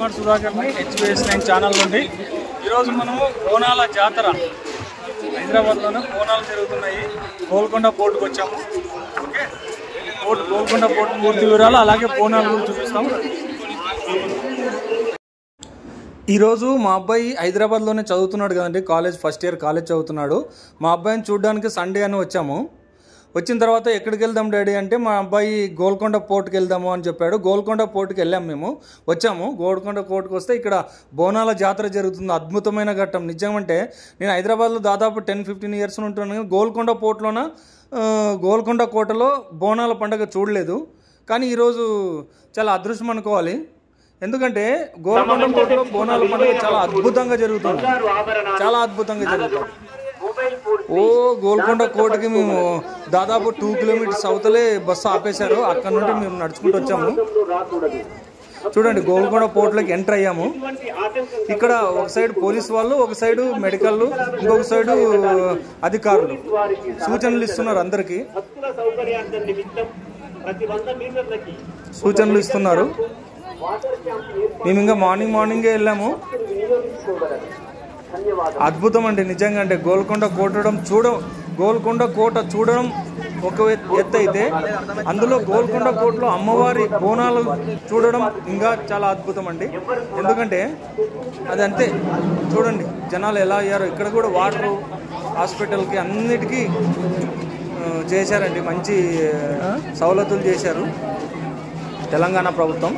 Smart సుధాకర్ని HBS9 channel నుండి ఈరోజు మనము బోనాల జాతర హైదరాబాద్లోనే బోనాలు జరుగుతున్నాయి. గోల్కొండ పోర్టుకు వచ్చాము. ఓకే, గోల్కొండ పోర్టు పూర్తి వివరాలు అలాగే బోనాలు కూడా చూపిస్తాము. ఈరోజు మా అబ్బాయి హైదరాబాద్లోనే చదువుతున్నాడు కదండి, ఫస్ట్ ఇయర్ కాలేజ్ చదువుతున్నాడు. మా అబ్బాయిని చూడడానికి సండే అని వచ్చాము. వచ్చిన తర్వాత ఎక్కడికి వెళ్దాం డాడీ అంటే మా అబ్బాయి గోల్కొండ పోర్టుకి వెళ్దాము అని చెప్పాడు. గోల్కొండ పోర్టుకి వెళ్ళాము. మేము వచ్చాము. గోల్కొండ పోర్టుకు వస్తే ఇక్కడ బోనాల జాతర జరుగుతుంది. అద్భుతమైన ఘట్టం నిజమంటే. నేను హైదరాబాద్లో దాదాపు 10-15 ఇయర్స్ ఉంటున్నాను. గోల్కొండ పోర్టులోన గోల్కొండ కోటలో బోనాల పండుగ చూడలేదు. కానీ ఈరోజు చాలా అదృష్టం అనుకోవాలి. ఎందుకంటే గోల్కొండ కోటలో బోనాల పండుగ చాలా అద్భుతంగా జరుగుతుంది. చాలా అద్భుతంగా జరుగుతుంది. గోల్కొండ కోటకి మేము దాదాపు 2 కిలోమీటర్స్ అవతలే బస్సు ఆపేశారు. అక్కడ నుండి మేము నడుచుకుంటూ వచ్చాము. చూడండి, గోల్కొండ పోర్టులోకి ఎంటర్ అయ్యాము. ఇక్కడ ఒక సైడ్ పోలీస్ వాళ్ళు, ఒక సైడ్ మెడికల్, ఇంకొక సైడ్ అధికారులు సూచనలు ఇస్తున్నారు. అందరికీ సూచనలు ఇస్తున్నారు. మేము ఇంకా మార్నింగే వెళ్ళాము. అద్భుతం అండి నిజంగా. అంటే గోల్కొండ కోట చూడడం ఒక ఎత్తు అయితే, అందులో గోల్కొండ కోటలో అమ్మవారి బోనాలు చూడడం ఇంకా చాలా అద్భుతం అండి. ఎందుకంటే అది అంతే. చూడండి జనాలు ఎలా అయ్యారో. ఇక్కడ కూడా వాటర్, హాస్పిటల్కి అన్నిటికీ చేశారండి. మంచి సౌలతులు చేశారు తెలంగాణ ప్రభుత్వం.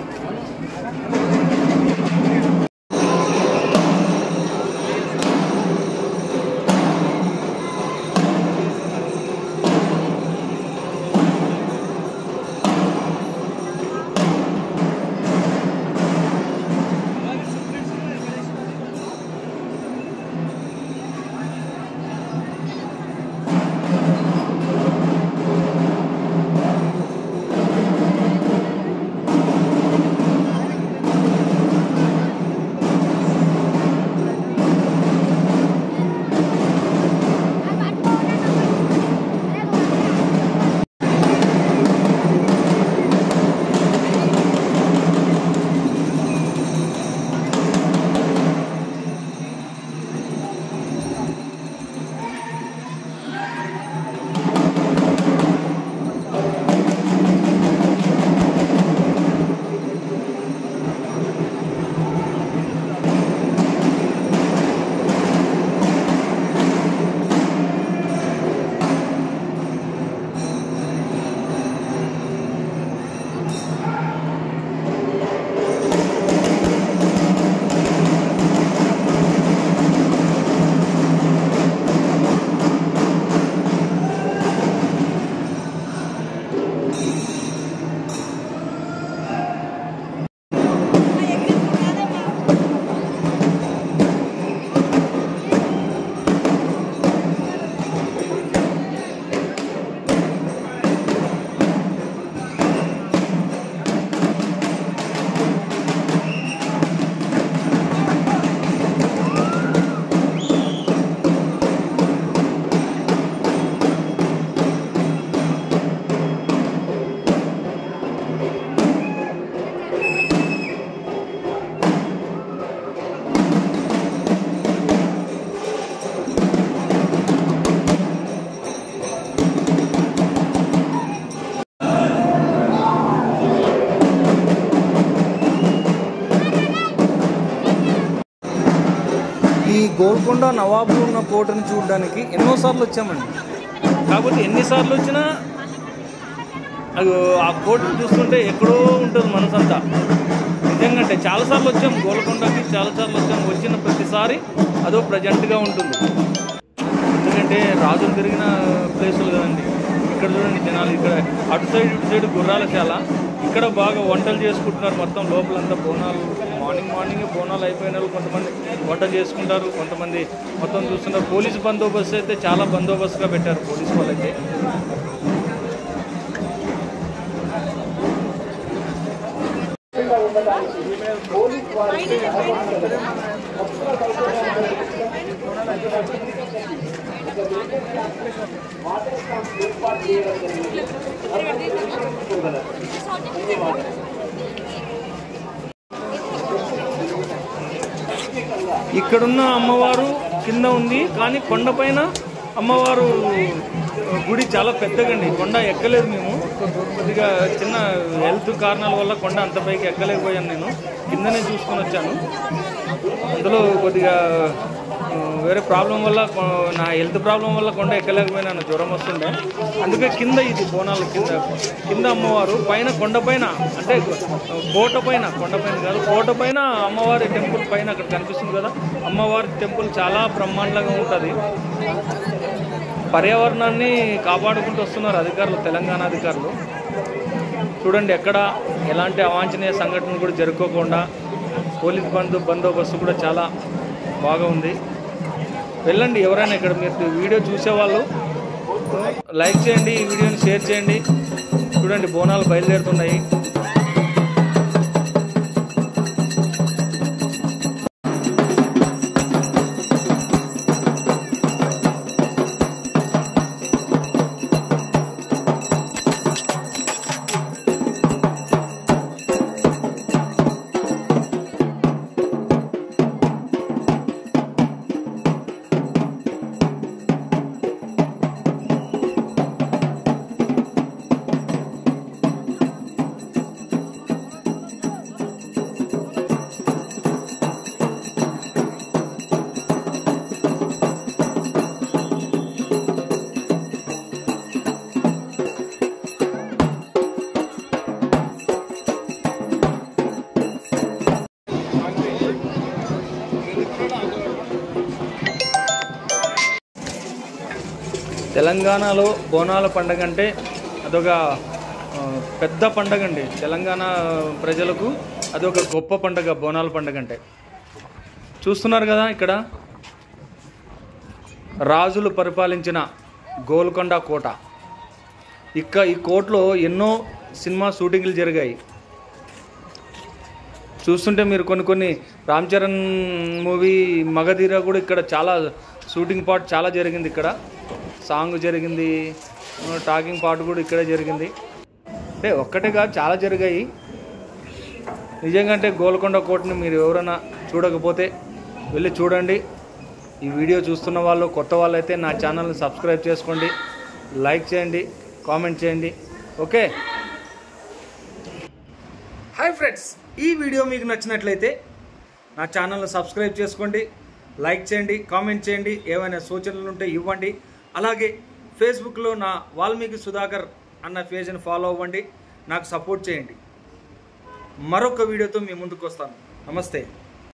ఈ గోల్కొండ నవాబులు ఉన్న కోటను చూడడానికి ఎన్నోసార్లు వచ్చామండి. కాకపోతే ఎన్నిసార్లు వచ్చినా ఆ కోటను చూస్తుంటే ఎక్కడో ఉంటుంది మనసంతా. నిజంగా అంటే చాలాసార్లు వచ్చాము గోల్కొండకి, చాలాసార్లు వచ్చాము. వచ్చిన ప్రతిసారి అదో ప్రజెంట్గా ఉంటుంది. ఎందుకంటే రాజులు తిరిగిన ప్లేసులు కదండి. ఇక్కడ చూడండి జనాలు, ఇక్కడ అటు సైడ్ ఇటు సైడ్ గుర్రాల చాలా. ఇక్కడ బాగా వంటలు చేసుకుంటున్నారు. మొత్తం లోపలంతా బోనాలు, మార్నింగ్ బోనాలు అయిపోయిన వాళ్ళు కొంతమంది వంట చేసుకుంటారు, కొంతమంది మొత్తం చూస్తున్నారు. పోలీసు బందోబస్తు అయితే చాలా బందోబస్తుగా పెట్టారు పోలీసు వాళ్ళైతే. ఇక్కడున్న అమ్మవారు కింద ఉంది, కానీ కొండపైన అమ్మవారు గుడి చాలా పెద్దగండి. కొండ ఎక్కలేదు మేము, కొద్దిగా చిన్న హెల్త్ కారణాల వల్ల కొండ అంత పైకి ఎక్కలేకపోయాను. నేను కిందనే చూసుకొని వచ్చాను. అందులో కొద్దిగా వేరే ప్రాబ్లం వల్ల, నా హెల్త్ ప్రాబ్లం వల్ల కొండ ఎక్కలేకపోయినాను, జ్వరం వస్తుండే. అందుకే కింద ఇది బోనాల కింద అమ్మవారు, పైన కొండపైన, అంటే కోటపైన, కొండపైన కాదు కోటపైన అమ్మవారి టెంపుల్ పైన అక్కడ కనిపిస్తుంది కదా, అమ్మవారి టెంపుల్ చాలా బ్రహ్మాండంగా ఉంటుంది. పర్యావరణాన్ని కాపాడుకుంటూ వస్తున్నారు అధికారులు, తెలంగాణ అధికారులు. చూడండి, ఎక్కడ ఎలాంటి అవాంఛనీయ సంఘటనలు కూడా జరుపుకోకుండా పోలీస్ బందోబస్తు కూడా చాలా బాగా ఉంది. వెళ్ళండి, ఎవరైనా ఇక్కడ మీరు వీడియో చూసేవాళ్ళు లైక్ చేయండి, ఈ వీడియోని షేర్ చేయండి. చూడండి, బోనాలు బయలుదేరుతున్నాయి. తెలంగాణలో బోనాల పండుగ అంటే అదొక పెద్ద పండుగ అండి. తెలంగాణ ప్రజలకు అదొక గొప్ప పండుగ బోనాల పండుగ అంటే. చూస్తున్నారు కదా, ఇక్కడ రాజులు పరిపాలించిన గోల్కొండ కోట. ఈ కోటలో ఎన్నో సినిమా షూటింగ్లు జరిగాయి. చూస్తుంటే మీరు కొన్ని రామ్ చరణ్ మూవీ మగధీర కూడా ఇక్కడ చాలా షూటింగ్ పార్ట్ చాలా జరిగింది. ఇక్కడ సాంగ్ జరిగింది, టాకింగ్ పార్ట్ కూడా ఇక్కడే జరిగింది. అంటే ఒక్కటే కాదు, చాలా జరిగాయి నిజంగా. అంటే గోల్కొండ కోటని మీరు ఎవరైనా చూడకపోతే వెళ్ళి చూడండి. ఈ వీడియో చూస్తున్న వాళ్ళు, కొత్త వాళ్ళు అయితే నా ఛానల్ని సబ్స్క్రైబ్ చేసుకోండి, లైక్ చేయండి, కామెంట్ చేయండి. ఓకే, హాయ్ ఫ్రెండ్స్, ఈ వీడియో మీకు నచ్చినట్లయితే నా ఛానల్ని సబ్స్క్రైబ్ చేసుకోండి, లైక్ చేయండి, కామెంట్ చేయండి. ఏమైనా సూచనలు ఉంటే ఇవ్వండి. అలాగే ఫేస్బుక్లో నా వాల్మీకి సుధాకర్ అన్న పేజ్ని ఫాలో అవ్వండి, నాకు సపోర్ట్ చేయండి. మరొక వీడియోతో మీ ముందుకు వస్తాను. నమస్తే.